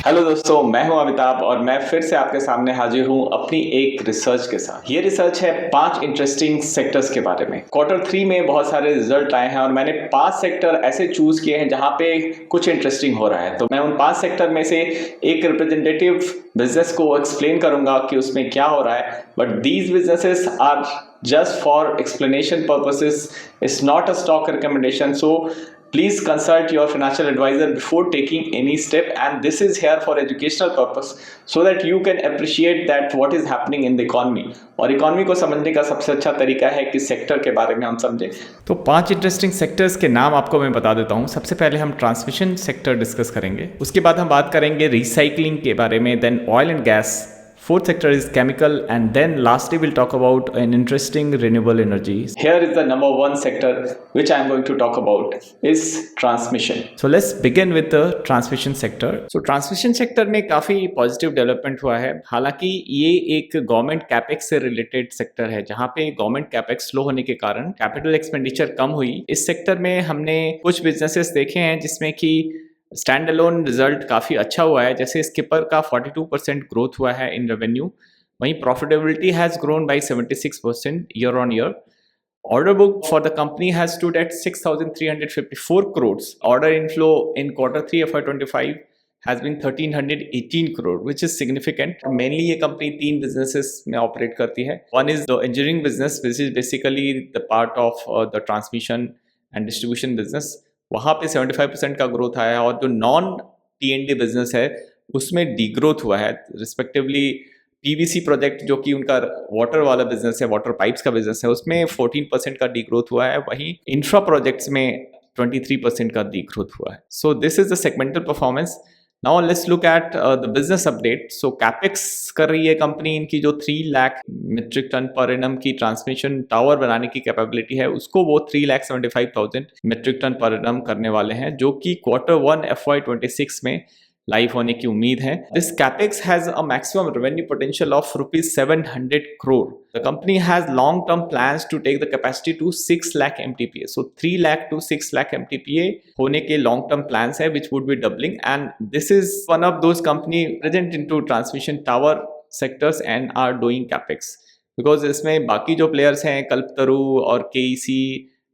Hello दोस्तों, मैं हूं अमिताभ और मैं फिर से आपके सामने हाजिर हूं अपनी एक रिसर्च के साथ। ये रिसर्च है 5 इंटरेस्टिंग सेक्टर्स के बारे में। Q3 में बहुत सारे रिजल्ट आए हैं और मैंने 5 सेक्टर ऐसे चूज किए हैं जहां पे कुछ इंटरेस्टिंग हो रहा है। तो मैं उन 5 सेक्टर में से एक रिप्रेजेंटेटिव बिजनेस को एक्सप्लेन करूंगा कि उसमें क्या हो रहा है। But these businesses are just for explanation purposes. It's not a stock recommendation, so please consult your financial advisor before taking any step, and this is here for educational purpose so that you can appreciate that what is happening in the economy. और economy को समझने का सबसे अच्छा तरीका है कि sector के बारे में हम समझें। तो 5 इंटरेस्टिंग सेक्टर्स के नाम आपको मैं बता देता हूँ। सबसे पहले हम ट्रांसमिशन सेक्टर डिस्कस करेंगे, उसके बाद हम बात करेंगे रिसाइकलिंग के बारे में, then oil and gas, fourth sector is chemical, and then lastly we'll talk about an interesting renewable energies. Here is the number 1 sector which I am going to talk about is transmission. So let's begin with the transmission sector. So transmission sector में काफी positive development हुआ है। हालांकि ये एक government capex से related sector है, जहां पे गवर्नमेंट कैपेक्स स्लो होने के कारण कैपिटल एक्सपेंडिचर कम हुई। इस सेक्टर में हमने कुछ बिजनेसेस देखे हैं जिसमें कि स्टैंड अलोन रिजल्ट काफ़ी अच्छा हुआ है, जैसे स्किपर का 42% ग्रोथ हुआ है इन रेवेन्यू। वहीं profitability has grown by 76% year on year. Order book for the company has stood at 6,354 crores. Order inflow in Q3 FY25 has been 1,318 crore, which is significant. Mainly ये company 3 businesses में operate करती है. One is the engineering business, which is basically the part of the transmission and distribution business. वहाँ पे 75% का growth आया है, और जो नॉन T&D बिजनेस है उसमें डीग्रोथ हुआ है। रिस्पेक्टिवली पीवीसी प्रोजेक्ट जो कि उनका वाटर वाला बिजनेस है, वाटर पाइप्स का बिजनेस है, उसमें 14% का डीग्रोथ हुआ है। वहीं इंफ्रा प्रोजेक्ट्स में 23% का डीग्रोथ हुआ है। So this is the segmental performance. Now let's look at the business update. So capex कर रही है कंपनी, इनकी जो 3 lakh metric ton per annum की ट्रांसमिशन टावर बनाने की कैपेबिलिटी है, उसको वो 3,75,000 मीट्रिक टन पर एनम करने वाले हैं, जो कि Q1 FY26 में लाइव होने की उम्मीद है। This capex has a maximum revenue potential of ₹700 crore. The company has long-term plans to take the capacity to 6 lakh MTPA. So 3 lakh to 6 lakh MTPA होने के long-term plans है, which would be doubling. And this is one of those company present into transmission tower sectors and are doing capex. Because इसमें बाकी जो players हैं, कल्पतरू और KEC,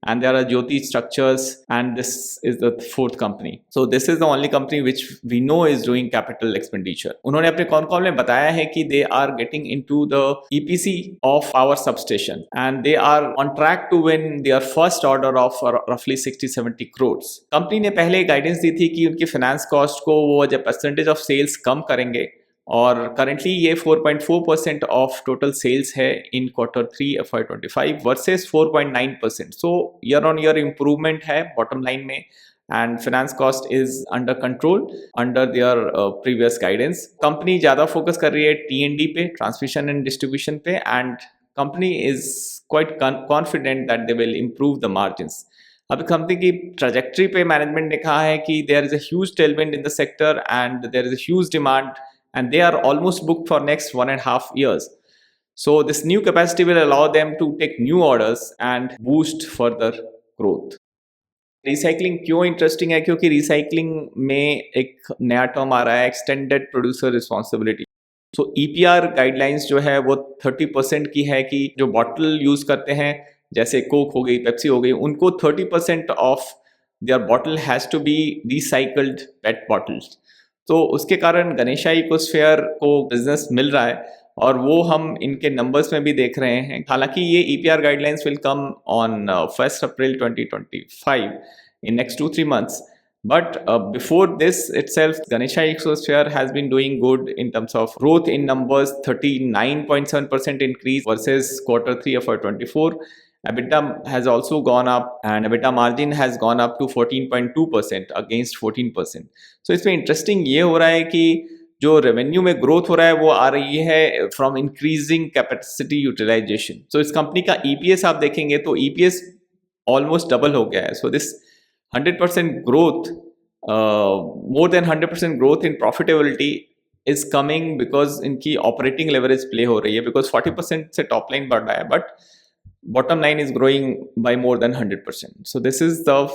and there are Jyoti Structures, and this is the 4th company. So this is the only company which we know is doing capital expenditure. उन्होंने अपने call में बताया है कि they are getting into the EPC of our substation, and they are on track to win their first order of roughly 60-70 crores. Company ने पहले guidance दी थी कि उनकी फाइनेंस कॉस्ट को वो एज परसेंटेज ऑफ सेल्स कम करेंगे, और करेंटली ये 4.4% ऑफ टोटल सेल्स है इन Q3 FY25 versus 4.9%. So year on year improvement है बॉटम लाइन में, and finance cost is under control under their previous guidance. Company ज़्यादा focus कर रही है T&D पे, ट्रांसमिशन एंड डिस्ट्रीब्यूशन पे, and company is quite confident that they will improve the margins. अब company की ट्रैजेक्टरी पे मैनेजमेंट ने कहा है कि there is a huge tailwind in the sector and there is a huge demand, and they are almost booked for next 1.5 years. So this new capacity will allow them to take new orders and boost further growth. Recycling क्यों interesting है? क्योंकि recycling में एक नया term आ रहा है, extended producer responsibility. सो EPR guidelines जो है वो 30% की है कि जो बॉटल यूज करते हैं, जैसे कोक हो गई, पेप्सी हो गई, उनको 30% of their bottle has to be recycled PET bottles. तो उसके कारण गणेशा इकोस्फेयर को बिजनेस मिल रहा है, और वो हम इनके नंबर्स में भी देख रहे हैं। हालांकि ये EPR guidelines will come on 1 April 2025 in next 2-3 months. But before this itself, Ganesha Ecosphere has been doing good in terms of growth in numbers, 39.7% increase versus Q3 FY24. EBITDA has also gone up, and EBITDA margin has gone up to 14.2% against 14%. So इसमें interesting ये हो रहा है कि जो revenue में growth हो रहा है वो आ रही है फ्रॉम इंक्रीजिंग कैपेसिटी यूटिलाइजेशन। सो इस कंपनी का EPS आप देखेंगे तो EPS ऑलमोस्ट डबल हो गया है। So this 100% growth, more than 100% growth in profitability is coming because इनकी ऑपरेटिंग लेवरेज प्ले हो रही है, बिकॉज 40% से टॉप लाइन बढ़ रहा है, but bottom line is growing by more than 100%. So this is the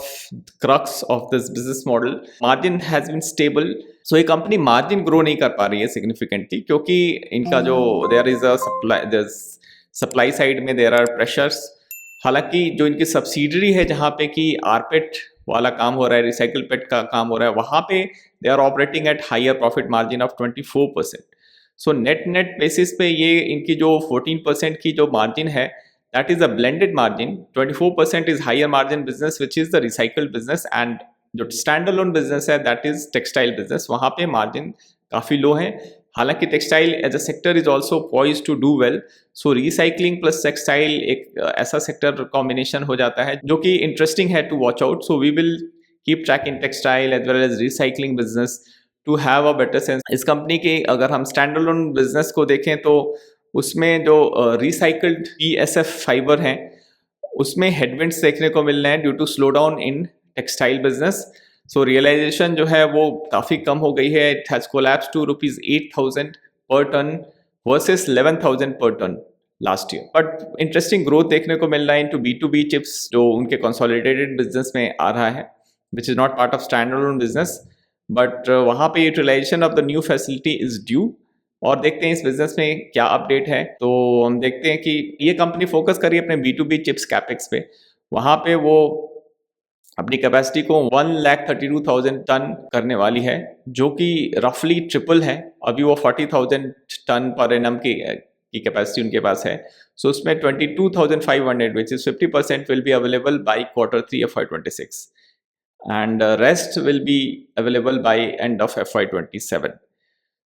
crux of this business model. Margin has been stable. So ये company margin grow नहीं कर पा रही है सिग्निफिकेंटली, क्योंकि इनका जो there is a supply side में देयर आर प्रेशर्स. हालांकि जो इनकी सब्सिडरी है जहाँ पे कि आरपेट वाला काम हो रहा है, रिसाइकल पेट का काम हो रहा है, वहाँ पे they are operating at higher profit margin of 24%. So net basis पे ये इनकी जो 14% की जो मार्जिन है, that is a blended margin. 24% is higher margin business, which is the recycled business, and जो standalone business है that is textile business. वहाँ पे margin काफ़ी low है. हालांकि textile as a sector is also poised to do well. So recycling plus textile एक ऐसा sector combination हो जाता है जो कि interesting है to watch out. So we will keep tracking textile as well as recycling business to have a better sense. इस company के अगर हम standalone business को देखें तो उसमें जो रिसाइकल्ड PSF फाइबर हैं उसमें हेडविंड्स देखने को मिल रहे हैं due to slow down in textile business. So realisation जो है वो काफ़ी कम हो गई है. इट हैज़ कोलैप्स टू ₹8,000 पर टन वर्सेस 11,000 पर tonne last year. But interesting growth देखने को मिल रहा है इनटू B2B चिप्स जो उनके कंसोलिडेटेड बिजनेस में आ रहा है, which is not part of standalone business. But वहाँ पे utilisation of the new facility is due. और देखते हैं इस बिजनेस में क्या अपडेट है. तो हम देखते हैं कि ये कंपनी फोकस करी अपने B2B चिप्स कैपेक्स पे. वहाँ पे वो अपनी कैपेसिटी को 1,32,000 टन करने वाली है, जो कि रफली ट्रिपल है. अभी वो 40,000 टन पर एनम की कैपेसिटी उनके पास है. सो उसमें 22,500 which is 50% will be available by Q3 FY26 and rest will be available by end of FY27.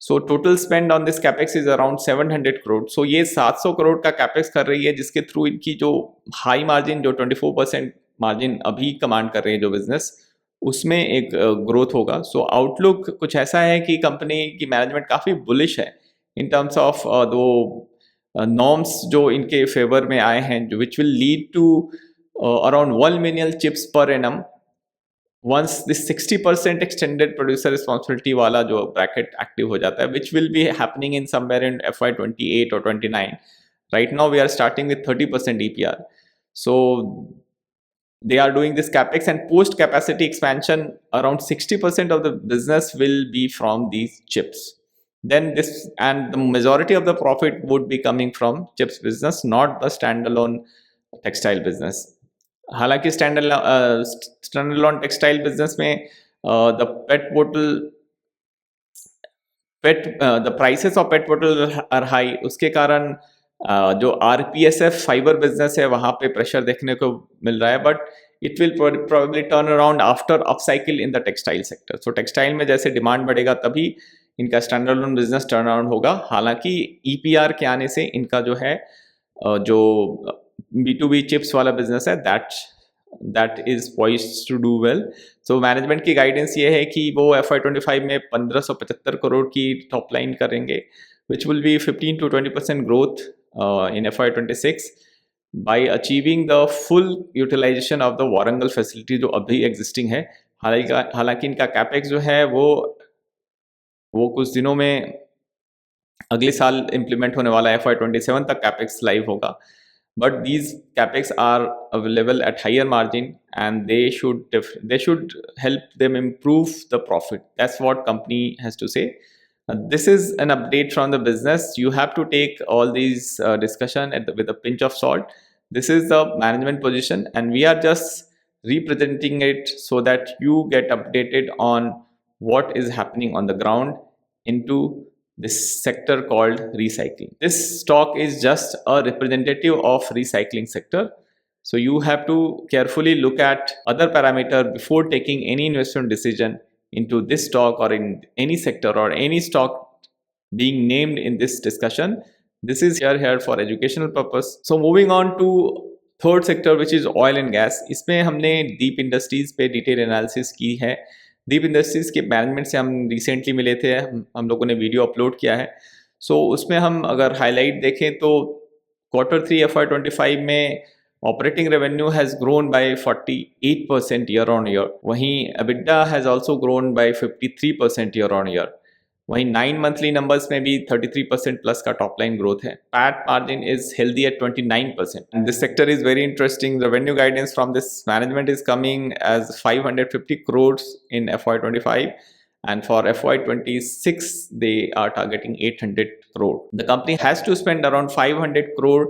So total spend on this capex is around 700 crore. So ये 700 करोड़ का capex कर रही है, जिसके थ्रू इनकी जो हाई मार्जिन जो 24% मार्जिन अभी कमांड कर रही है जो बिजनेस, उसमें एक ग्रोथ होगा. सो आउटलुक कुछ ऐसा है कि कंपनी की मैनेजमेंट काफ़ी बुलिश है इन टर्म्स ऑफ दो नॉर्म्स जो इनके फेवर में आए हैं, जो which will lead to around 1 million chips per annum once this 60% extended producer responsibility वाला जो bracket active हो जाता है, which will be happening in somewhere in FY28 or 29. Right now we are starting with 30% EPR. So they are doing this capex, and post capacity expansion around 60% of the business will be from these chips. Then this, and the majority of the profit would be coming from chips business, not the standalone textile business. हालांकि standalone textile business में the prices of पेट बोतल are high. उसके कारण जो RPSF fibre business है वहाँ पे pressure देखने को मिल रहा है. But it will probably turn around after upcycle in the textile sector. So textile में जैसे डिमांड बढ़ेगा तभी इनका स्टैंडअलोन बिजनेस टर्न अराउंड होगा. हालांकि EPR के आने से इनका जो है जो B2B चिप्स वाला बिजनेस है that is poised to do well. So management की गाइडेंस ये है कि वो FY25 में 1,575 करोड़ की टॉप लाइन करेंगे, which will be 15 to 20% growth in FY26 by achieving the full utilization of the Warangal facility जो अभी एग्जिस्टिंग है. हालांकि इनका कैपेक्स जो है वो कुछ दिनों में अगले साल इम्प्लीमेंट होने वाला है. FY27 तक कैपेक्स लाइव होगा. But these capex are available at higher margin, and they should help them improve the profit. That's what company has to say. This is an update from the business. You have to take all these discussion with a pinch of salt. This is the management position, and we are just representing it so that you get updated on what is happening on the ground into this sector called recycling. This stock is just a representative of recycling sector. So you have to carefully look at other parameter before taking any investment decision into this stock or in any sector or any stock being named in this discussion. This is here for educational purpose. So moving on to third sector which is oil and gas. इसमें हमने deep industries पे detail analysis की है. Deep industries के management से हम recently मिले थे, हम लोगों ने वीडियो अपलोड किया है. सो उसमें हम अगर हाईलाइट देखें तो Q3 FY25 में operating revenue has grown by 48% year on year. वहीं EBITDA has also grown by 53% year on year. वहीं 9 मंथली नंबर्स में भी 33% प्लस का टॉप लाइन ग्रोथ है. PAT margin is healthy at 29%. This sector is very interesting. Revenue guidance from this management is coming as 550 crores in FY25, and for FY26 they are targeting 800 crore. The company has to spend around 500 crore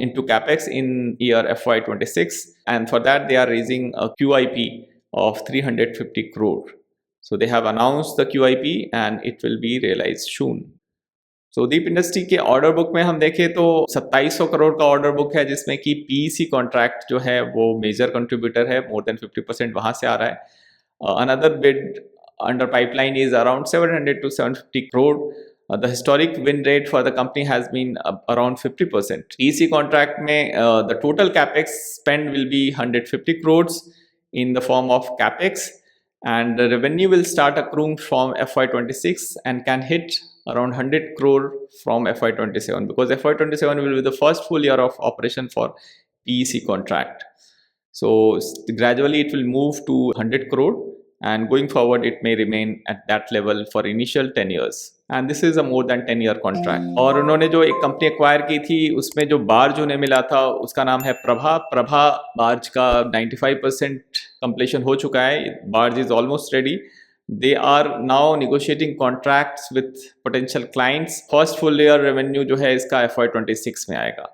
into capex in year FY26, and for that they are raising a QIP of 350 crore. So they have announced the QIP and it will be realized soon. So Deep industry के order book में हम देखें तो 2700 करोड़ का order book है, जिसमें कि PEC contract जो है वो मेजर कंट्रीब्यूटर है, मोर देन 50% वहां से आ रहा है. Another bid under pipeline is around 700 to 750 crore. The historic win rate for the company has been around 50%. EC contract mein the total capex spend will be 150 crores in the form of capex, and the revenue will start accruing from FY26 and can hit around 100 crore from FY27, because FY27 will be the first full year of operation for PEC contract. So gradually it will move to 100 crore, and going forward it may remain at that level for initial 10 years, and this is a more than 10-year contract. और उन्होंने जो एक company acquire की थी उसमें जो barge उन्हें मिला था उसका नाम है प्रभा बार्ज का 95% कंप्लीशन हो चुका है. Barge is almost ready. They are now negotiating contracts with potential clients. First full year revenue जो है इसका FY26 में आएगा.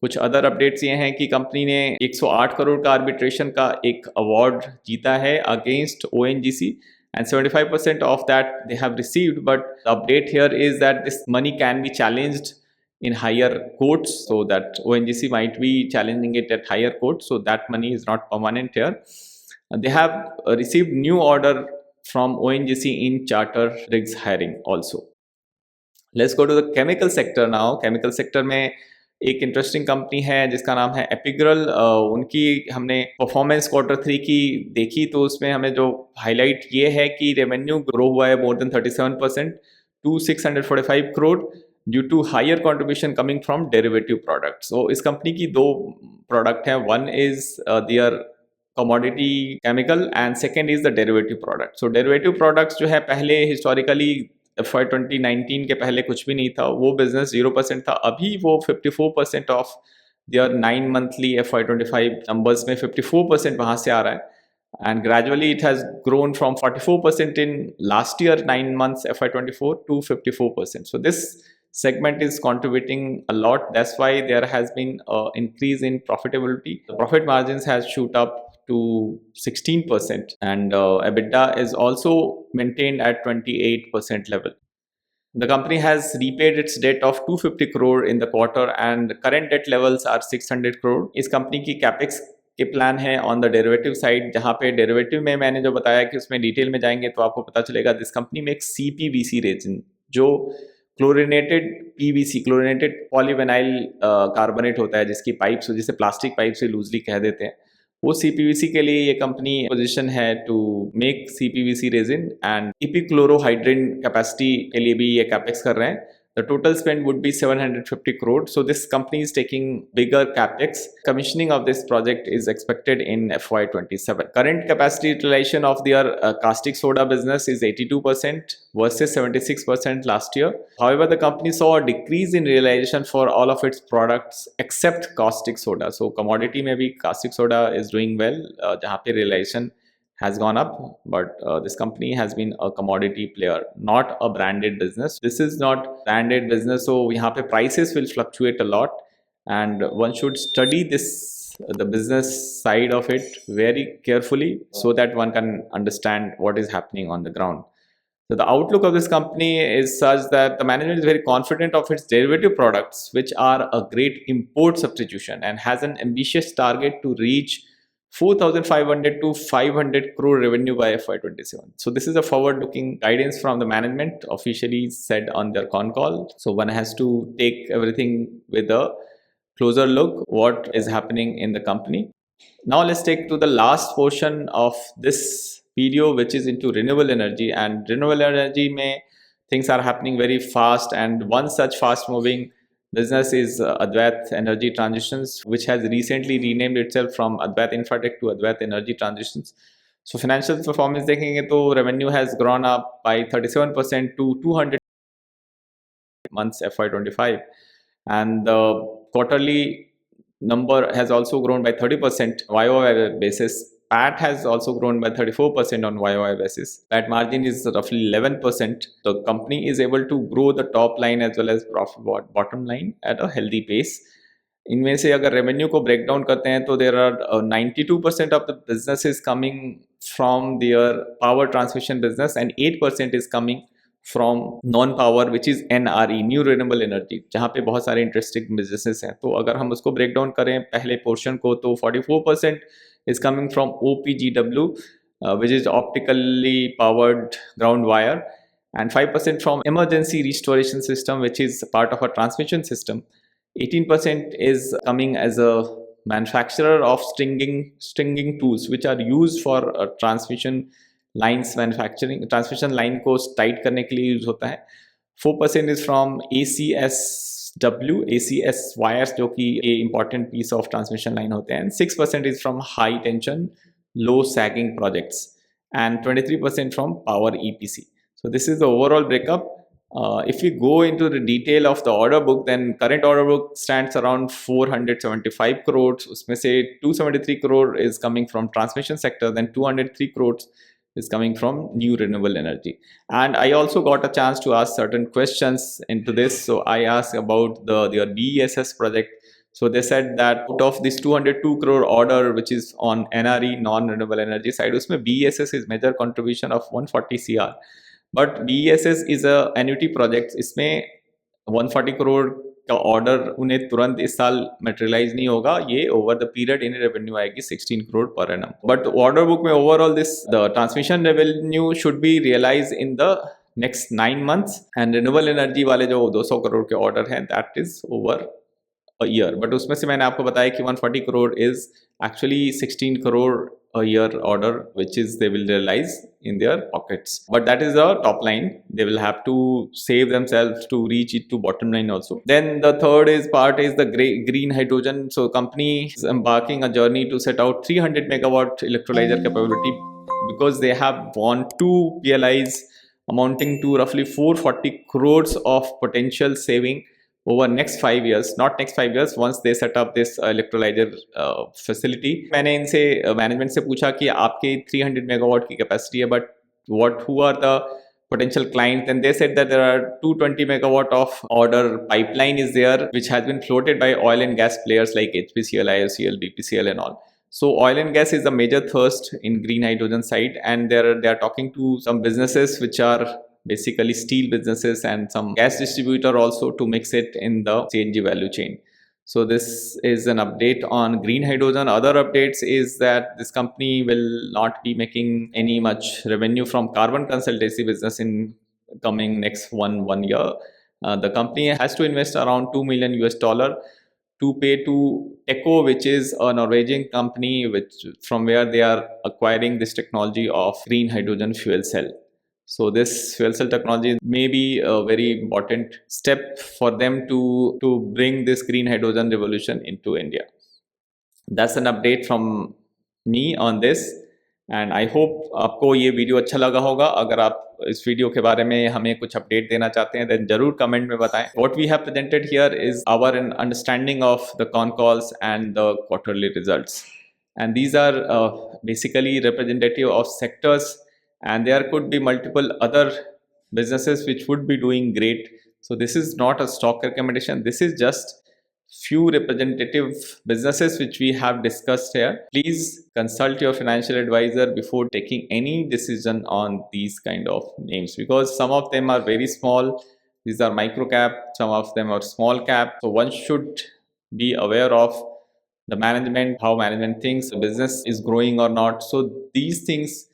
कुछ अदर अपडेट्स ये हैं कि कंपनी ने 108 करोड़ का आर्बिट्रेशन का एक अवार्ड जीता है against ONGC, and 75% of that they have received, but the update here is that this money can be challenged in higher courts, so that ONGC might be challenging it at higher courts, so that money is not permanent here. They have received new order from ONGC in charter rigs hiring also. Let's go to the chemical sector now. Chemical sector में एक interesting company है जिसका नाम है एपिग्रल. उनकी हमने performance Q3 की देखी तो उसमें हमें जो हाईलाइट ये है कि रेवेन्यू ग्रो हुआ है more than 37% to 645 crore due to higher contribution coming from derivative products. तो इस कंपनी की दो प्रोडक्ट हैं. One is their commodity chemical and second is the derivative product. So derivative products जो है पहले हिस्टोरिकली FY2019 के पहले कुछ भी नहीं था, वो बिजनेस 0% था. अभी वो 54% of their 9 monthly FY25 numbers में 54% वहां से आ रहा है, and gradually it has grown from 44% in last year 9 months FY24 to 54%. So this segment is contributing a lot. That's why there has been an increase in profitability. The profit margins has shoot up to 16%, and EBITDA is also maintained at 28% level. The company has repaid its debt of 250 crore in the quarter, and current debt levels are 600 crore. इस company की capex के plan है on the derivative side, जहाँ पे derivative में मैंने जो बताया कि उसमें डिटेल में जाएंगे तो आपको पता चलेगा. दिस कंपनी में एक CPVC रेजिन, जो chlorinated PVC, chlorinated polyvinyl carbonate होता है, जिसकी पाइप्स जिसे प्लास्टिक पाइप से लूजली कह देते हैं, वो CPVC के लिए ये कंपनी पोजीशन है to make CPVC resin, and epichlorohydrin capacity के लिए भी ये कैपेक्स कर रहे हैं. The total spend would be 750 crore. So this company is taking bigger capex. Commissioning of this project is expected in FY27. Current capacity utilization of their caustic soda business is 82% versus 76% last year. However, the company saw a decrease in realization for all of its products except caustic soda. So commodity में भी caustic soda is doing well, जहाँ पे realization has gone up, but this company has been a commodity player, not a branded business. This is not branded business, so यहाँ पे prices will fluctuate a lot, and one should study the business side of it very carefully so that one can understand what is happening on the ground. So the outlook of this company is such that the management is very confident of its derivative products, which are a great import substitution, and has an ambitious target to reach 4,500 to 500 crore revenue by FY27. So this is a forward-looking guidance from the management, officially said on their con call. So one has to take everything with a closer look what is happening in the company. Now let's take to the last portion of this video, which is into renewable energy. And renewable energy mein things are happening very fast, and one such fast-moving business is Advait Energy Transitions, which has recently renamed itself from Advait Infratech to Advait Energy Transitions. So financial performance देखेंगे तो revenue has grown up by 37% to 200 months FY25, and the quarterly number has also grown by 30% YOY basis. PAT has also grown by 34% on YOY basis. PAT margin is roughly 11%. The company is able to grow the top line as well as profit bottom line at a healthy pace. इनमें से अगर revenue को break down करते हैं तो there are 92% of the business is coming from their power transmission business and 8% is coming from non power which is NRE, new renewable energy, जहाँ पे बहुत सारे इंटरेस्टिंग बिजनेसेस हैं. तो अगर हम उसको ब्रेक डाउन करें पहले पोर्शन को तो 44% is coming from OPGW which is optically powered ground wire, and 5% from emergency restoration system which is part of a transmission system. 18% is coming as a manufacturer of stringing tools which are used for transmission lines manufacturing. Transmission line को tight करने के लिए use होता है. 4% is from ACS wires जो कि a important piece of transmission line होते हैं. 6% is from high tension low sagging projects and 23% from power EPC. So this is the overall breakup. If we go into the detail of the order book, then current order book stands around 475 crores. उसमें से 273 crore is coming from transmission sector, then 203 crores is coming from new renewable energy. And I also got a chance to ask certain questions into this. So I asked about their BESS project. So they said that out of this 202 crore order, which is on NRE, non-renewable energy side, उसमें BESS is major contribution of 140 CR. But BESS is a annuity project. इसमें 140 करोड़ का order उन्हें तुरंत इस साल materialise नहीं होगा. ये ओवर द पीरियड इन्हें रेवेन्यू आएगी 16 करोड़ पर एनम. बट ऑर्डर बुक में overall this the transmission revenue should be realise in the next 9 months, and renewable energy वाले जो 200 करोड़ के ऑर्डर हैं that is over a year. But उसमें से मैंने आपको बताया कि 140 crore is actually 16 crore a year order which is they will realize in their pockets. But that is the top line. They will have to save themselves to reach it to bottom line also. Then the third part is the green hydrogen. So company is embarking a journey to set out 300 megawatt electrolyzer capability because they have won 2 PLIs amounting to roughly 440 crores of potential saving over next 5 years, not next 5 years, once they set up this electrolyzer facility. मैंने इनसे management से पूछा कि आपके 300 megawatt की capacity है, but who are the potential clients? And they said that there are 220 megawatt of order pipeline is there, which has been floated by oil and gas players like HPCL, IOCL, BPCL and all. So oil and gas is a major thrust in green hydrogen side, and they are talking to some businesses which are basically steel businesses and some gas distributor also to mix it in the CNG value chain. So this is an update on green hydrogen. Other updates is that this company will not be making any much revenue from carbon consultancy business in coming next one year. The company has to invest around $2 million to pay to Echo, which is a Norwegian company from where they are acquiring this technology of green hydrogen fuel cell. So this fuel cell technology may be a very important step for them to bring this green hydrogen revolution into India. That's an update from me on this, and I hope आपको ये video अच्छा लगा होगा. अगर आप इस video के बारे में हमें कुछ अपडेट देना चाहते हैं then जरूर कमेंट में बताएं. What we have presented here is our understanding of the Concalls and the quarterly results, and these are basically representative of sectors, and there could be multiple other businesses which would be doing great. So this is not a stock recommendation. This is just few representative businesses which we have discussed here. Please consult your financial advisor before taking any decision on these kind of names, because some of them are very small. These are micro cap, some of them are small cap. So one should be aware of the management, how management thinks the business is growing or not. So these things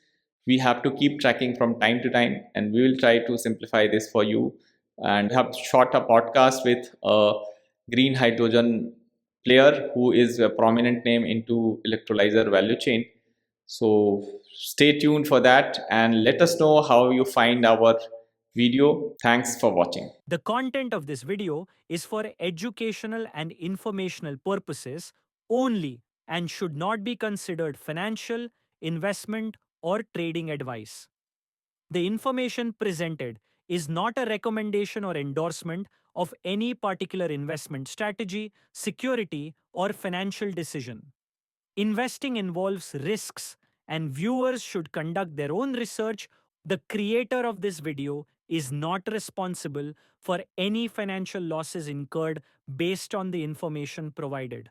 we have to keep tracking from time to time, and we will try to simplify this for you and have shot a podcast with a green hydrogen player who is a prominent name into electrolyzer value chain. So stay tuned for that and let us know how you find our video. Thanks for watching. The content of this video is for educational and informational purposes only and should not be considered financial, investment, or trading advice. The information presented is not a recommendation or endorsement of any particular investment strategy, security, or financial decision. Investing involves risks, and viewers should conduct their own research. The creator of this video is not responsible for any financial losses incurred based on the information provided.